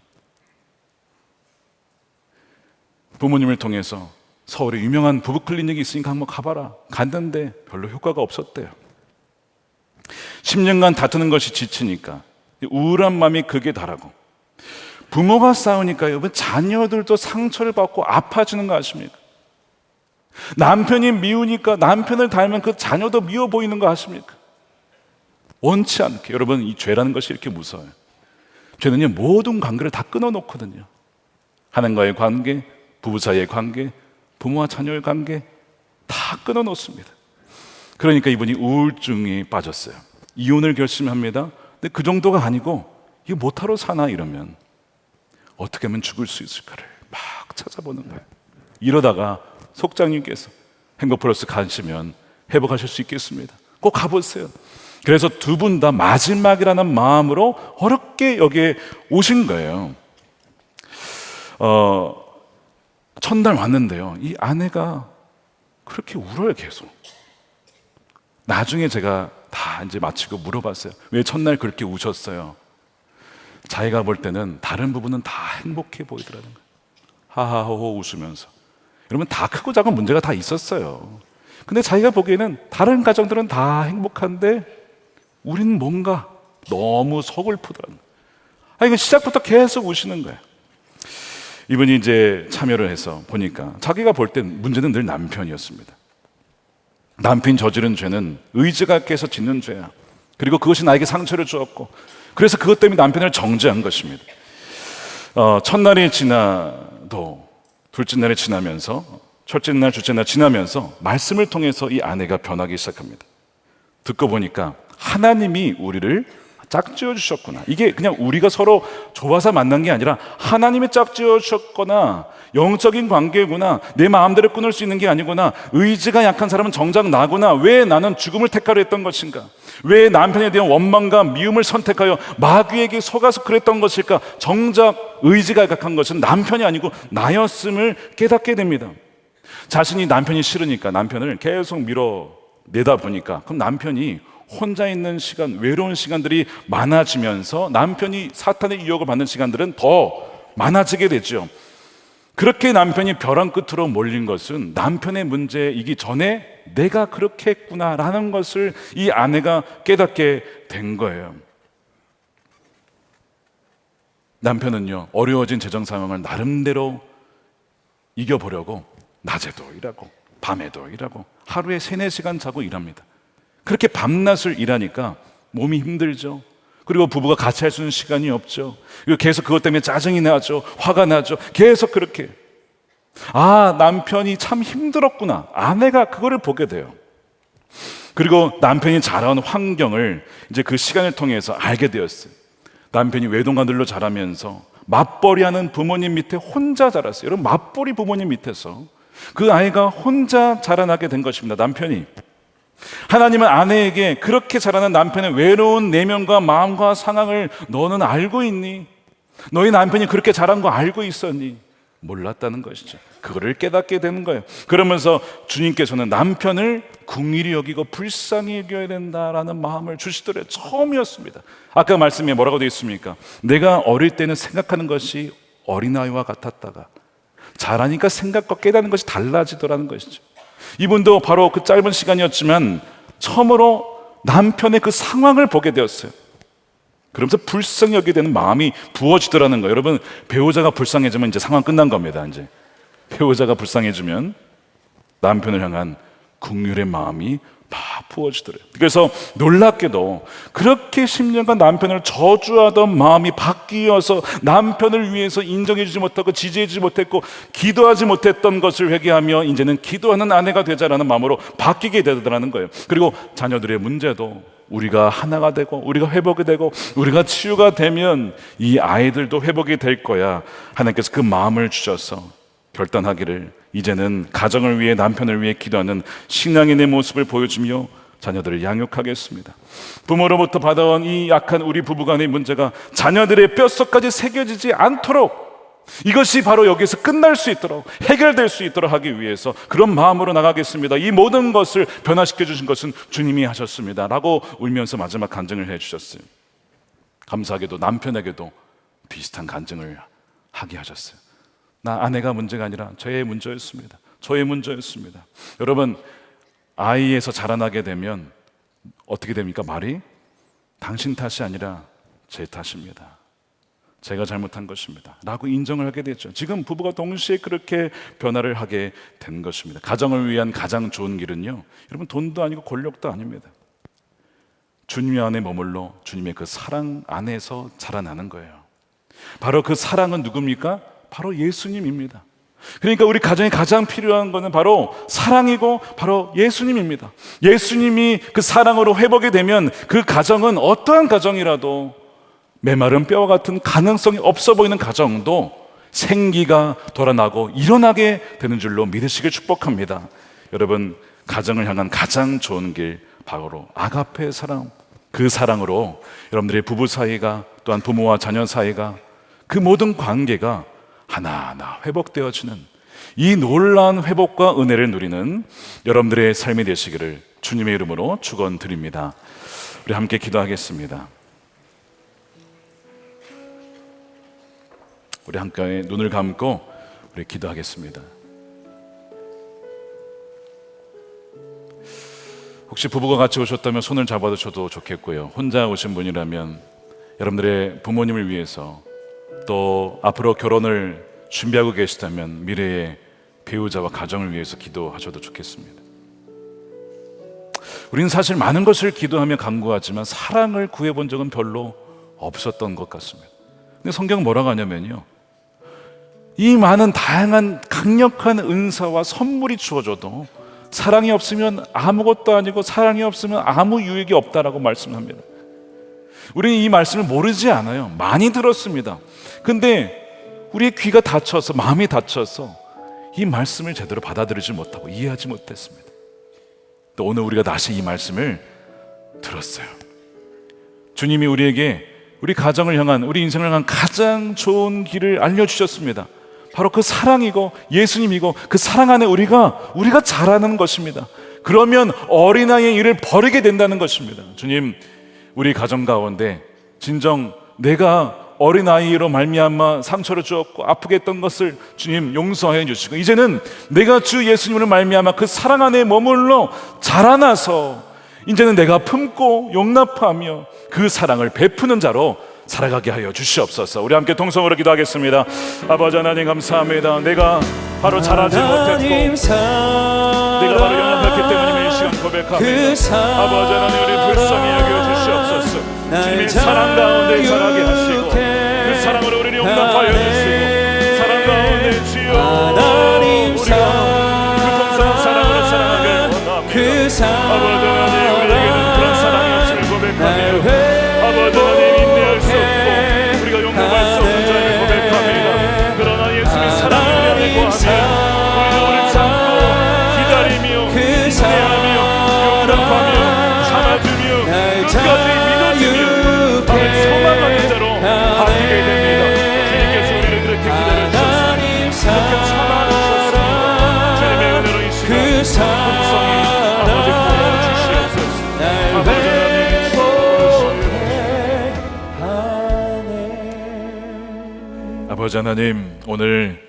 부모님을 통해서 서울에 유명한 부부 클리닉이 있으니까 한번 가봐라. 갔는데 별로 효과가 없었대요. 10년간 다투는 것이 지치니까 우울한 마음이 극에 달하고, 부모가 싸우니까 여러분 자녀들도 상처를 받고 아파지는 거 아십니까? 남편이 미우니까 남편을 닮은 그 자녀도 미워 보이는 거 아십니까? 원치 않게, 여러분 이 죄라는 것이 이렇게 무서워요. 죄는요 모든 관계를 다 끊어놓거든요. 하나님과의 관계, 부부 사이의 관계, 부모와 자녀의 관계 다 끊어놓습니다. 그러니까 이분이 우울증에 빠졌어요. 이혼을 결심합니다. 근데 그 정도가 아니고 이거 못하러 사나 이러면 어떻게 하면 죽을 수 있을까를 막 찾아보는 거예요. 이러다가 속장님께서 행복플러스 가시면 회복하실 수 있겠습니다. 꼭 가보세요. 그래서 두 분 다 마지막이라는 마음으로 어렵게 여기에 오신 거예요. 첫날 왔는데요, 이 아내가 그렇게 울어요. 계속. 나중에 제가 다 이제 마치고 물어봤어요. 왜 첫날 그렇게 우셨어요? 자기가 볼 때는 다른 부분은 다 행복해 보이더라는 거예요. 하하호호 웃으면서. 여러분 다 크고 작은 문제가 다 있었어요. 근데 자기가 보기에는 다른 가정들은 다 행복한데 우리는 뭔가 너무 서글프더라는 거예요. 이거 시작부터 계속 우시는 거예요. 이분이 이제 참여를 해서 보니까 자기가 볼 땐 문제는 늘 남편이었습니다. 남편이 저지른 죄는 의지가 깨서 짓는 죄야. 그리고 그것이 나에게 상처를 주었고, 그래서 그것 때문에 남편을 정죄한 것입니다. 첫날이 지나도 둘째 날이 지나면서, 첫째 날, 둘째 날 지나면서 말씀을 통해서 이 아내가 변하기 시작합니다. 듣고 보니까 하나님이 우리를 짝지어 주셨구나. 이게 그냥 우리가 서로 좋아서 만난 게 아니라 하나님이 짝지어 주셨거나 영적인 관계구나. 내 마음대로 끊을 수 있는 게 아니구나. 의지가 약한 사람은 정작 나구나. 왜 나는 죽음을 택하려 했던 것인가? 왜 남편에 대한 원망과 미움을 선택하여 마귀에게 속아서 그랬던 것일까? 정작 의지가 약한 것은 남편이 아니고 나였음을 깨닫게 됩니다. 자신이 남편이 싫으니까 남편을 계속 밀어내다 보니까 그럼 남편이 혼자 있는 시간, 외로운 시간들이 많아지면서 남편이 사탄의 유혹을 받는 시간들은 더 많아지게 되죠. 그렇게 남편이 벼랑 끝으로 몰린 것은 남편의 문제이기 전에 내가 그렇게 했구나라는 것을 이 아내가 깨닫게 된 거예요. 남편은요, 어려워진 재정 상황을 나름대로 이겨보려고 낮에도 일하고 밤에도 일하고 하루에 3-4시간 자고 일합니다. 그렇게 밤낮을 일하니까 몸이 힘들죠. 그리고 부부가 같이 할 수 있는 시간이 없죠. 그리고 계속 그것 때문에 짜증이 나죠. 화가 나죠. 계속 그렇게. 남편이 참 힘들었구나. 아내가 그거를 보게 돼요. 그리고 남편이 자라온 환경을 이제 그 시간을 통해서 알게 되었어요. 남편이 외동아들로 자라면서 맞벌이하는 부모님 밑에 혼자 자랐어요. 여러분, 맞벌이 부모님 밑에서 그 아이가 혼자 자라나게 된 것입니다. 남편이. 하나님은 아내에게 그렇게 자라는 남편의 외로운 내면과 마음과 상황을 너는 알고 있니? 너희 남편이 그렇게 자란 거 알고 있었니? 몰랐다는 것이죠. 그거를 깨닫게 되는 거예요. 그러면서 주님께서는 남편을 긍휼히 여기고 불쌍히 여겨야 된다라는 마음을 주시더래요. 처음이었습니다. 아까 말씀에 뭐라고 되어 있습니까? 내가 어릴 때는 생각하는 것이 어린아이와 같았다가 자라니까 생각과 깨닫는 것이 달라지더라는 것이죠. 이분도 바로 그 짧은 시간이었지만 처음으로 남편의 그 상황을 보게 되었어요. 그러면서 불쌍히 여기게 되는 마음이 부어지더라는 거예요. 여러분, 배우자가 불쌍해지면 이제 상황 끝난 겁니다. 이제 배우자가 불쌍해지면 남편을 향한 긍휼의 마음이 막 부어지더래요. 그래서 놀랍게도 그렇게 10년간 남편을 저주하던 마음이 바뀌어서 남편을 위해서 인정해주지 못하고 지지해주지 못했고 기도하지 못했던 것을 회개하며 이제는 기도하는 아내가 되자라는 마음으로 바뀌게 되더라는 거예요. 그리고 자녀들의 문제도 우리가 하나가 되고 우리가 회복이 되고 우리가 치유가 되면 이 아이들도 회복이 될 거야. 하나님께서 그 마음을 주셔서 결단하기를 이제는 가정을 위해 남편을 위해 기도하는 신앙인의 모습을 보여주며 자녀들을 양육하겠습니다. 부모로부터 받아온 이 약한 우리 부부간의 문제가 자녀들의 뼛속까지 새겨지지 않도록 이것이 바로 여기서 끝날 수 있도록 해결될 수 있도록 하기 위해서 그런 마음으로 나가겠습니다. 이 모든 것을 변화시켜 주신 것은 주님이 하셨습니다 라고 울면서 마지막 간증을 해 주셨어요. 감사하게도 남편에게도 비슷한 간증을 하게 하셨어요. 나 아내가 문제가 아니라 저의 문제였습니다. 저의 문제였습니다. 여러분, 아이에서 자라나게 되면 어떻게 됩니까? 말이 당신 탓이 아니라 제 탓입니다. 제가 잘못한 것입니다 라고 인정을 하게 됐죠. 지금 부부가 동시에 그렇게 변화를 하게 된 것입니다. 가정을 위한 가장 좋은 길은요, 여러분, 돈도 아니고 권력도 아닙니다. 주님 안에 머물러 주님의 그 사랑 안에서 자라나는 거예요. 바로 그 사랑은 누굽니까? 바로 예수님입니다. 그러니까 우리 가정에 가장 필요한 것은 바로 사랑이고 바로 예수님입니다. 예수님이 그 사랑으로 회복이 되면 그 가정은 어떠한 가정이라도 메마른 뼈와 같은 가능성이 없어 보이는 가정도 생기가 돌아나고 일어나게 되는 줄로 믿으시길 축복합니다. 여러분, 가정을 향한 가장 좋은 길 바로 아가페 사랑, 그 사랑으로 여러분들의 부부 사이가 또한 부모와 자녀 사이가 그 모든 관계가 하나하나 회복되어지는 이 놀라운 회복과 은혜를 누리는 여러분들의 삶이 되시기를 주님의 이름으로 축원드립니다. 우리 함께 기도하겠습니다. 우리 함께 눈을 감고 우리 기도하겠습니다. 혹시 부부가 같이 오셨다면 손을 잡아주셔도 좋겠고요. 혼자 오신 분이라면 여러분들의 부모님을 위해서 또 앞으로 결혼을 준비하고 계시다면 미래의 배우자와 가정을 위해서 기도하셔도 좋겠습니다. 우리는 사실 많은 것을 기도하며 간구하지만 사랑을 구해본 적은 별로 없었던 것 같습니다. 근데 성경은 뭐라고 하냐면요, 이 많은 다양한 강력한 은사와 선물이 주어져도 사랑이 없으면 아무것도 아니고 사랑이 없으면 아무 유익이 없다라고 말씀합니다. 우리는 이 말씀을 모르지 않아요. 많이 들었습니다. 근데 우리의 귀가 닫혀서, 마음이 닫혀서 이 말씀을 제대로 받아들이지 못하고 이해하지 못했습니다. 또 오늘 우리가 다시 이 말씀을 들었어요. 주님이 우리에게 우리 가정을 향한, 우리 인생을 향한 가장 좋은 길을 알려주셨습니다. 바로 그 사랑이고 예수님이고 그 사랑 안에 우리가 자라는 것입니다. 그러면 어린아이의 일을 버리게 된다는 것입니다. 주님, 우리 가정 가운데 진정 내가 어린아이로 말미암아 상처를 주었고 아프게 했던 것을 주님 용서해 주시고, 이제는 내가 주 예수님으로 말미암아 그 사랑 안에 머물러 자라나서 이제는 내가 품고 용납하며 그 사랑을 베푸는 자로 살아가게 하여 주시옵소서. 우리 함께 동성으로 기도하겠습니다. 아버지 하나님 감사합니다. 내가 바로 잘하지 못했고 내가 바로 연약했기 때문에 이 시간 고백합니다. 아버지 하나님, 우리 불쌍히 여겨 주시옵소서. 주님의 사랑 가운데 자라게 하시고 그 사랑으로 우리를 용납하여 주시고 사랑 가운데 주여 우리가 그 동서는 사랑으로 살아가길 원합니다. 아버지 하나님, 우리에게는 그런 사랑이 없음을 고백하며 아버지 하나님, 인내할 수 없고 우리가 용납할 수 없는 자를 고백합니다. 그러나 예수님의 사랑을 위하여 구하며 우리가 우리를 참고 기다리며 인내하며 용납하며 참아주며 끝까지 믿어주며 나를 소망하는 자로 바뀌게 됩니다. 주님께서 우리를 그렇게 기다려주셨습니다. 그렇게 참아주셨습니다. 주님의 은혜로 이 시간 풍성히 아버지 부어주시옵소서. 아버지 하나님, 아버지 하나님, 오늘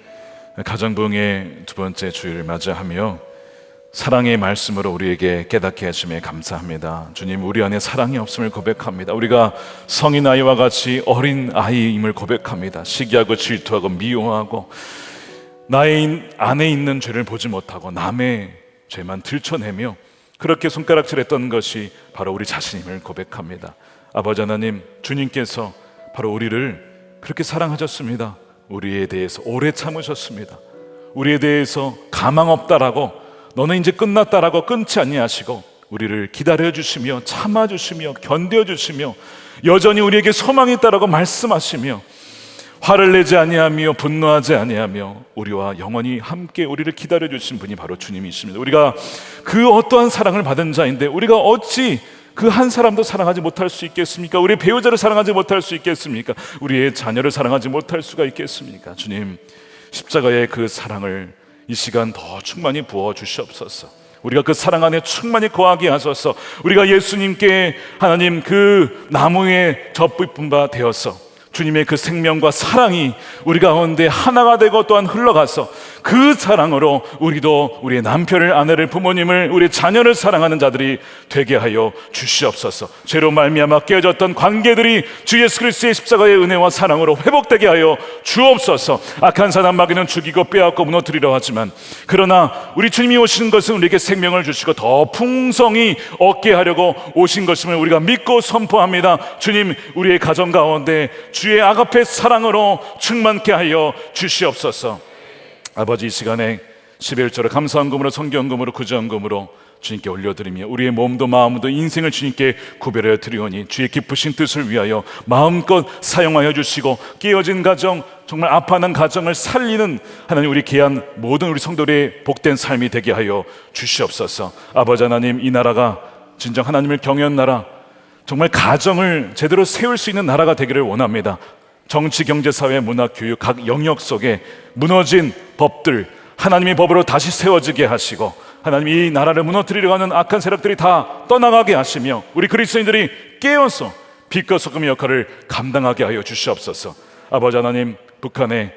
가정부흥의 두 번째 주일을 맞이하며 사랑의 말씀으로 우리에게 깨닫게 하심에 감사합니다. 주님, 우리 안에 사랑이 없음을 고백합니다. 우리가 성인 아이와 같이 어린 아이임을 고백합니다. 시기하고 질투하고 미워하고 나의 안에 있는 죄를 보지 못하고 남의 죄만 들춰내며 그렇게 손가락질했던 것이 바로 우리 자신임을 고백합니다. 아버지 하나님, 주님께서 바로 우리를 그렇게 사랑하셨습니다. 우리에 대해서 오래 참으셨습니다. 우리에 대해서 가망 없다라고, 너는 이제 끝났다라고 끊지 아니하시고 우리를 기다려주시며 참아주시며 견뎌주시며 여전히 우리에게 소망이 있다라고 말씀하시며 화를 내지 아니하며 분노하지 아니하며 우리와 영원히 함께 우리를 기다려주신 분이 바로 주님이십니다. 우리가 그 어떠한 사랑을 받은 자인데 우리가 어찌 그 한 사람도 사랑하지 못할 수 있겠습니까? 우리 배우자를 사랑하지 못할 수 있겠습니까? 우리의 자녀를 사랑하지 못할 수가 있겠습니까? 주님, 십자가의 그 사랑을 이 시간 더 충만히 부어 주시옵소서. 우리가 그 사랑 안에 충만히 거하게 하소서. 우리가 예수님께 하나님 그 나무에 접붙은 바 되어서 주님의 그 생명과 사랑이 우리 가운데 하나가 되고 또한 흘러가서 그 사랑으로 우리도 우리의 남편을, 아내를, 부모님을, 우리 자녀를 사랑하는 자들이 되게 하여 주시옵소서. 죄로 말미암아 깨어졌던 관계들이 주 예수 그리스도의 십자가의 은혜와 사랑으로 회복되게 하여 주옵소서. 악한 사단 마귀는 죽이고 빼앗고 무너뜨리려 하지만 그러나 우리 주님이 오시는 것은 우리에게 생명을 주시고 더 풍성히 얻게 하려고 오신 것임을 우리가 믿고 선포합니다. 주님, 우리의 가정 가운데 주의 아가페 사랑으로 충만케 하여 주시옵소서. 아버지, 이 시간에 11조를 감사헌금으로, 성경금으로, 구제헌금으로 주님께 올려드리며 우리의 몸도 마음도 인생을 주님께 구별하여 드리오니 주의 기쁘신 뜻을 위하여 마음껏 사용하여 주시고 깨어진 가정, 정말 아파하는 가정을 살리는 하나님, 우리 귀한 모든 우리 성도들의 복된 삶이 되게 하여 주시옵소서. 아버지 하나님, 이 나라가 진정 하나님을 경외하는 나라, 정말 가정을 제대로 세울 수 있는 나라가 되기를 원합니다. 정치, 경제, 사회, 문화, 교육 각 영역 속에 무너진 법들 하나님의 법으로 다시 세워지게 하시고 하나님, 이 나라를 무너뜨리려 하는 악한 세력들이 다 떠나가게 하시며 우리 그리스도인들이 깨어서 빛과 소금의 역할을 감당하게 하여 주시옵소서. 아버지 하나님, 북한에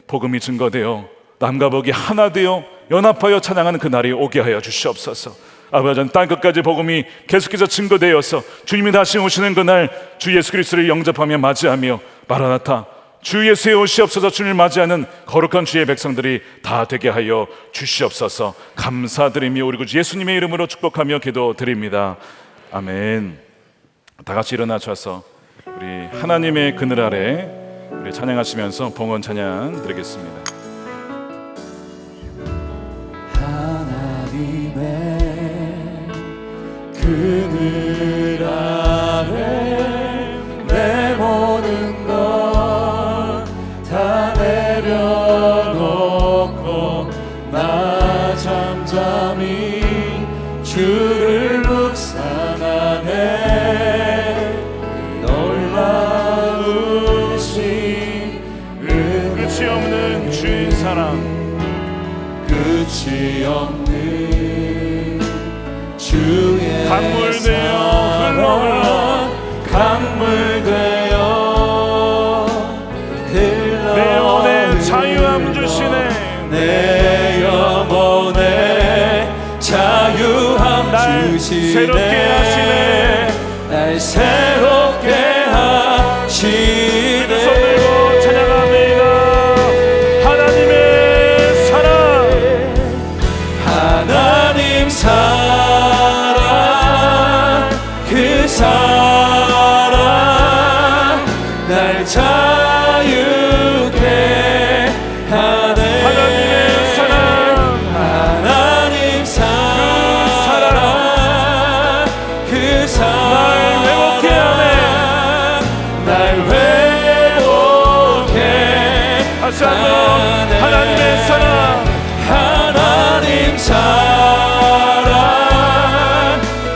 복음이 증거되어 남과 북이 하나 되어 연합하여 찬양하는 그 날이 오게 하여 주시옵소서. 아버지, 땅끝까지 복음이 계속해서 증거되어서 주님이 다시 오시는 그날 주 예수 그리스도를 영접하며 맞이하며 마라나타, 주 예수의 오시옵소서, 주님을 맞이하는 거룩한 주의 백성들이 다 되게 하여 주시옵소서. 감사드리며 우리 구 예수님의 이름으로 축복하며 기도드립니다. 아멘. 다 같이 일어나셔서 우리 하나님의 그늘 아래 우리 찬양하시면서 봉헌 찬양 드리겠습니다. 그늘 아래 내 모든 것 다 내려놓고 나 잠잠히 주를 묵상하네. 놀라우신 끝이 없는 주의 사랑 새롭게 하시네. 날 새롭게 하시네. 손 들고 찬양합니다. 하나님의 사랑, 하나님 사랑, 그 사랑 날 자유케 하네. 하나님의 사랑, 하나님 사랑, 그 사랑 날 회복케 하네. 날 회복해. 다시 한번 하나님의 사랑, 하나님 사랑,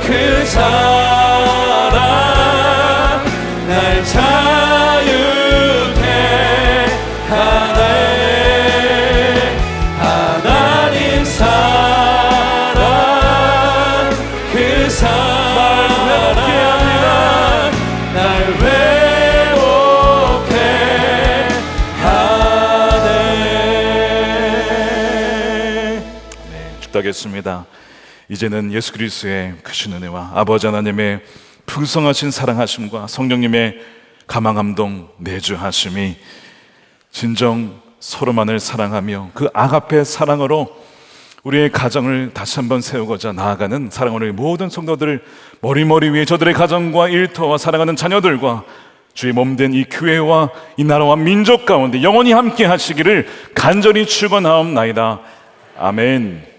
그 사랑 날 자유케 하네. 하나님 사랑, 그 사랑 날 회복해 하네. 네, 축도하겠습니다. 이제는 예수 그리스도의 크신 은혜와 아버지 하나님의 풍성하신 사랑하심과 성령님의 감화감동 내주하심이 진정 서로만을 사랑하며 그 아가페 사랑으로 우리의 가정을 다시 한번 세우고자 나아가는 사랑하는 모든 성도들을 머리머리 위에 저들의 가정과 일터와 사랑하는 자녀들과 주의 몸된 이 교회와 이 나라와 민족 가운데 영원히 함께 하시기를 간절히 축원하옵나이다. 아멘.